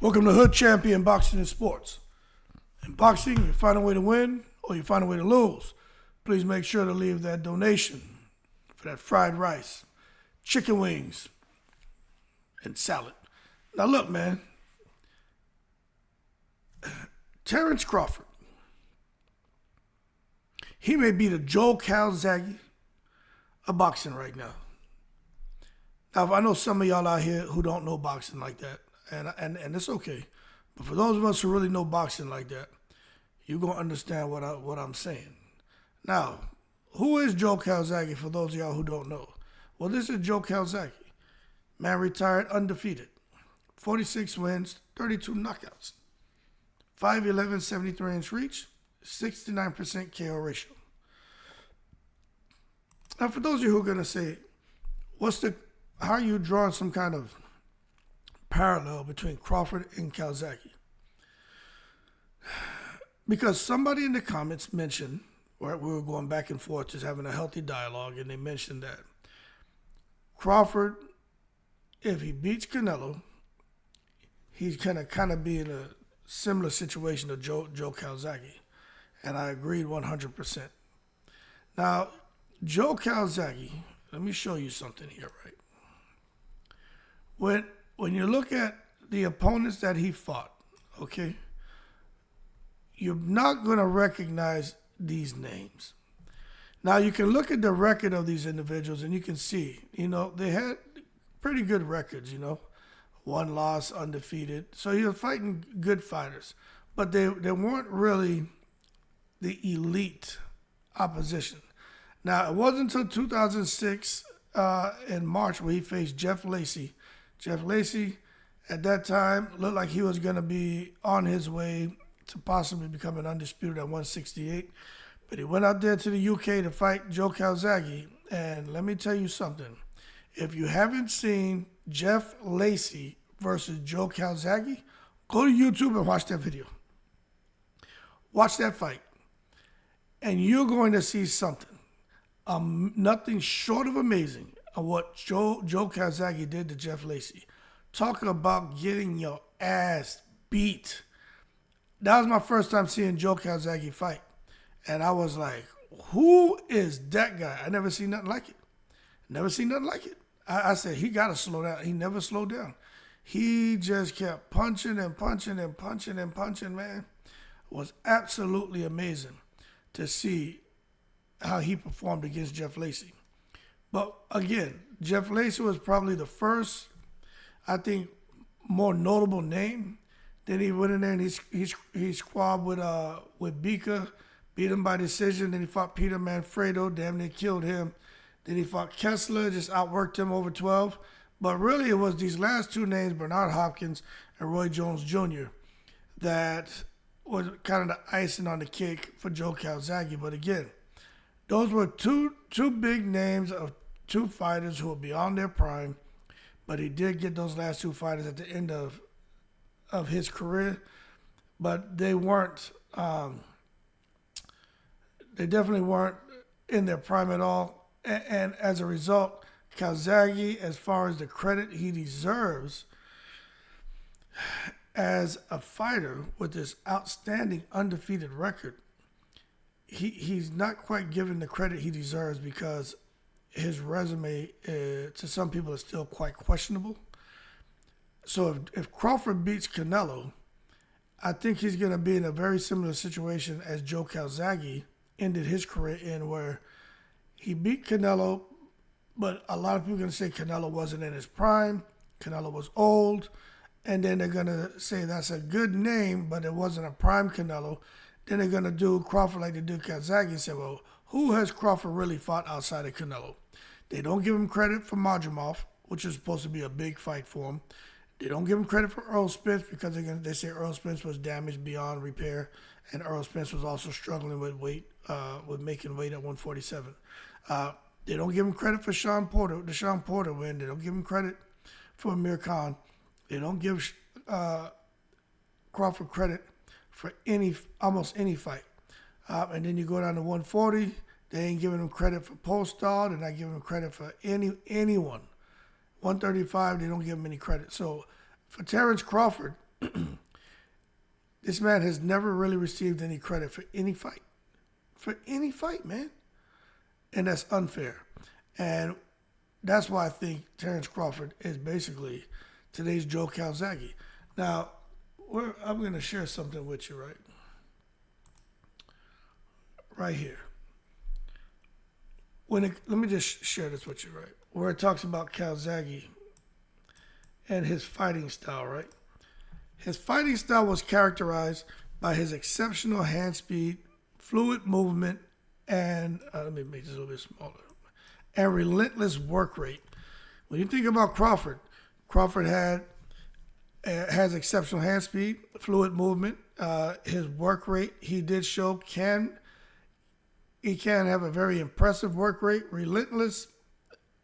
Welcome to Hood Champion Boxing and Sports. In boxing, you find a way to win or you find a way to lose. Please make sure to leave that donation for that fried rice, chicken wings, and salad. Now look, man. Terence Crawford. He may be the Joe Calzaghe of boxing right now. Now, I know some of y'all out here who don't know boxing like that, and it's okay. But for those of us who really know boxing like that, you're going to understand what I'm saying. Now, who is Joe Calzaghe for those of y'all who don't know? Well, this is Joe Calzaghe. Man retired undefeated. 46 wins, 32 knockouts. 5'11", 73-inch reach, 69% KO ratio. Now, for those of you who are going to say, how are you drawing some kind of parallel between Crawford and Calzaghe? Because somebody in the comments mentioned, right, we were going back and forth just having a healthy dialogue, and they mentioned that Crawford, if he beats Canelo, he's going to kind of be in a similar situation to Joe Calzaghe. And I agreed 100%. Now, Joe Calzaghe, let me show you something here, right? When you look at the opponents that he fought, okay, you're not going to recognize these names. Now, you can look at the record of these individuals and you can see, they had pretty good records, one loss, undefeated. So you're fighting good fighters, but they weren't really the elite opposition. Now, it wasn't until 2006 in March where he faced Jeff Lacy. Jeff Lacy, at that time, looked like he was going to be on his way to possibly becoming undisputed at 168. But he went out there to the UK to fight Joe Calzaghe. And let me tell you something. If you haven't seen Jeff Lacy versus Joe Calzaghe, go to YouTube and watch that video. Watch that fight. And you're going to see something. Nothing short of amazing of what Joe Calzaghe did to Jeff Lacy. Talking about getting your ass beat. That was my first time seeing Joe Calzaghe fight. And I was like, who is that guy? I never seen nothing like it. Never seen nothing like it. I said, he got to slow down. He never slowed down. He just kept punching and punching and punching and punching, man. It was absolutely amazing to see how he performed against Jeff Lacy. But again, Jeff Lacy was probably the first, I think, more notable name. Then he went in there and he squabbed with Bika, beat him by decision. Then he fought Peter Manfredo, damn near killed him. Then he fought Kessler, just outworked him over 12. But really, it was these last two names, Bernard Hopkins and Roy Jones Jr., that was kind of the icing on the cake for Joe Calzaghe. But again, those were two big names of two fighters who were beyond their prime, but he did get those last two fighters at the end of his career. But they weren't, they definitely weren't in their prime at all. And as a result, Calzaghe, as far as the credit he deserves as a fighter with this outstanding undefeated record, he's not quite given the credit he deserves because his resume, to some people, is still quite questionable. So if Crawford beats Canelo, I think he's going to be in a very similar situation as Joe Calzaghe ended his career in, where he beat Canelo, but a lot of people are going to say Canelo wasn't in his prime, Canelo was old, and then they're going to say that's a good name, but it wasn't a prime Canelo. Then they're going to do Crawford like they do Calzaghe and say, well, who has Crawford really fought outside of Canelo? They don't give him credit for Madrimov, which is supposed to be a big fight for him. They don't give him credit for Earl Spence because they say Earl Spence was damaged beyond repair, and Earl Spence was also struggling with weight, with making weight at 147. They don't give him credit for the Sean Porter win. They don't give him credit for Amir Khan. They don't give Crawford credit for almost any fight. And then you go down to 140, they ain't giving him credit for Postal. They're not giving him credit for anyone. 135, they don't give him any credit. So for Terence Crawford, This man has never really received any credit for any fight. For any fight, man. And that's unfair. And that's why I think Terence Crawford is basically today's Joe Calzaghe. Now, I'm going to share something with you, right? Right here. Let me just share this with you, right? Where it talks about Calzaghe and his fighting style, right? His fighting style was characterized by his exceptional hand speed, fluid movement, and let me make this a little bit smaller, and relentless work rate. When you think about Crawford, Crawford has exceptional hand speed, fluid movement. His work rate, he did show he can have a very impressive work rate, relentless.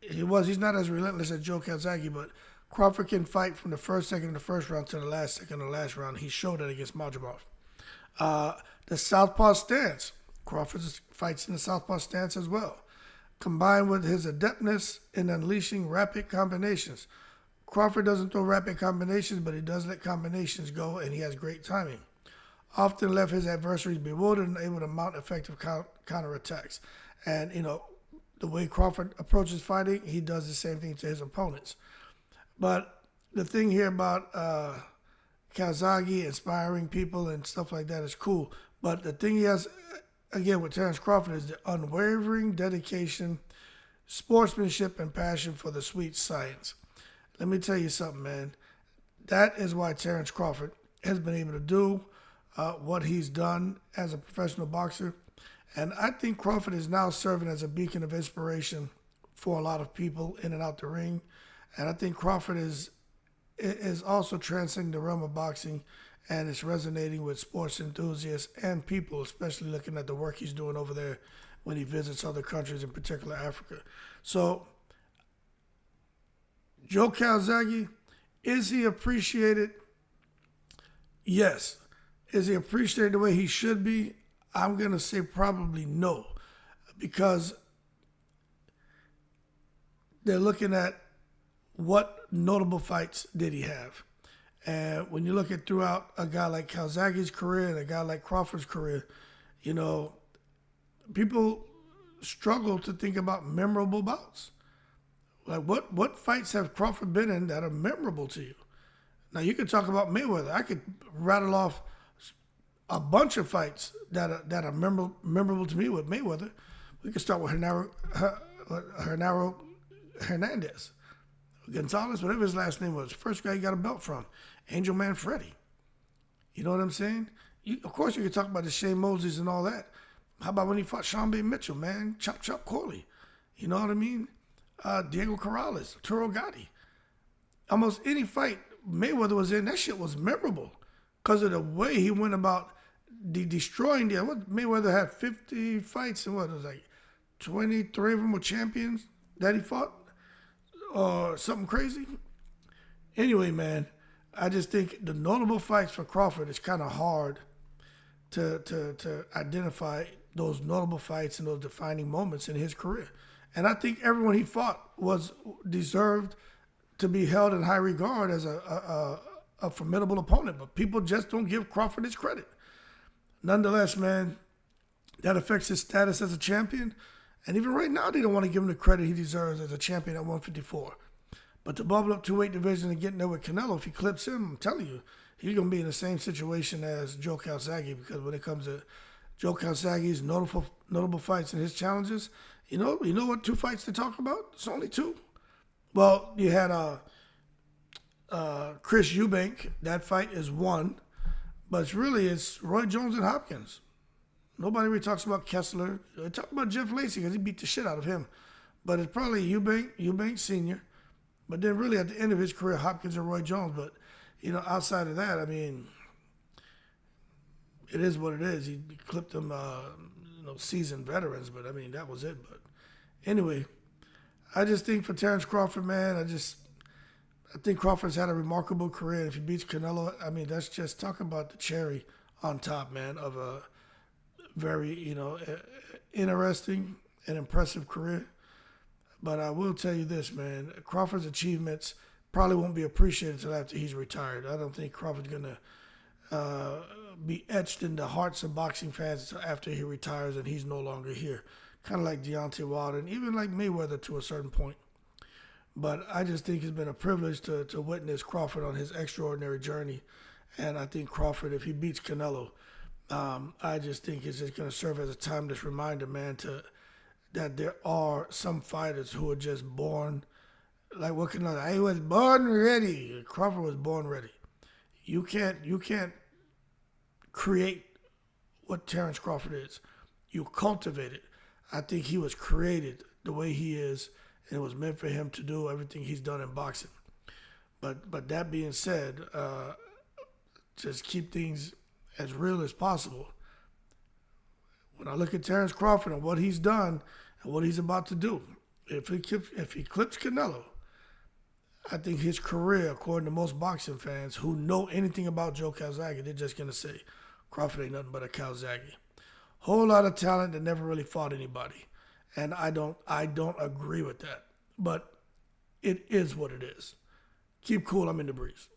He's not as relentless as Joe Calzaghe, but Crawford can fight from the first second of the first round to the last second of the last round. He showed that against Majumov. The southpaw stance. Crawford fights in the southpaw stance as well. Combined with his adeptness in unleashing rapid combinations. Crawford doesn't throw rapid combinations, but he does let combinations go, and he has great timing. Often left his adversaries bewildered and able to mount effective counterattacks. And, the way Crawford approaches fighting, he does the same thing to his opponents. But the thing here about Calzaghe inspiring people and stuff like that is cool. But the thing he has, again, with Terence Crawford is the unwavering dedication, sportsmanship, and passion for the sweet science. Let me tell you something, man. That is why Terence Crawford has been able to do what he's done as a professional boxer. And I think Crawford is now serving as a beacon of inspiration for a lot of people in and out the ring. And I think Crawford is also transcending the realm of boxing, and it's resonating with sports enthusiasts and people, especially looking at the work he's doing over there when he visits other countries, in particular Africa. So, Joe Calzaghe, is he appreciated? Yes. Is he appreciated the way he should be? I'm going to say probably no, because they're looking at what notable fights did he have. And when you look at throughout a guy like Calzaghe's career and a guy like Crawford's career, people struggle to think about memorable bouts. Like what fights have Crawford been in that are memorable to you? Now you could talk about Mayweather. I could rattle off a bunch of fights that are memorable to me with Mayweather. We could start with Hernando Hernandez. Gonzalez, whatever his last name was, first guy he got a belt from, Angel Manfredi. You know what I'm saying? Of course, you could talk about the Shane Mosleys and all that. How about when he fought Sean B. Mitchell, man? Chop Corley. You know what I mean? Diego Corrales, Arturo Gatti. Almost any fight Mayweather was in, that shit was memorable because of the way he went about destroying the. Mayweather had 50 fights and it was like 23 of them were champions that he fought. Or something crazy. Anyway, man, I just think the notable fights for Crawford is kind of hard to identify those notable fights and those defining moments in his career. And I think everyone he fought was deserved to be held in high regard as a formidable opponent. But people just don't give Crawford his credit. Nonetheless, man, that affects his status as a champion. And even right now, they don't want to give him the credit he deserves as a champion at 154. But to bubble up 2-weight division and get in there with Canelo, if he clips him, I'm telling you, he's going to be in the same situation as Joe Calzaghe. Because when it comes to Joe Calzaghe's notable fights and his challenges, you know what 2 fights to talk about? It's only 2. Well, you had Chris Eubank. That fight is 1. But it's Roy Jones and Hopkins. Nobody really talks about Kessler. They talk about Jeff Lacey because he beat the shit out of him. But it's probably Eubank Sr. But then really at the end of his career, Hopkins and Roy Jones. But, outside of that, I mean, it is what it is. He clipped them, seasoned veterans. But, I mean, that was it. But anyway, I just think for Terence Crawford, man, I think Crawford's had a remarkable career. And if he beats Canelo, I mean, that's just talk about the cherry on top, man, of a very, interesting and impressive career. But I will tell you this, man. Crawford's achievements probably won't be appreciated until after he's retired. I don't think Crawford's gonna be etched in the hearts of boxing fans until after he retires and he's no longer here. Kind of like Deontay Wilder and even like Mayweather to a certain point. But I just think it's been a privilege to witness Crawford on his extraordinary journey. And I think Crawford, if he beats Canelo, I just think it's just going to serve as a timeless reminder, man, that there are some fighters who are just born, like what Canelo, I was born ready. Crawford was born ready. You can't create what Terence Crawford is. You cultivate it. I think he was created the way he is, and it was meant for him to do everything he's done in boxing. But that being said, just keep things as real as possible. When I look at Terence Crawford and what he's done and what he's about to do, if he clips Canelo, I think his career, according to most boxing fans who know anything about Joe Calzaghe, they're just gonna say Crawford ain't nothing but a Calzaghe. Whole lot of talent that never really fought anybody, and I don't agree with that. But it is what it is. Keep cool. I'm in the breeze.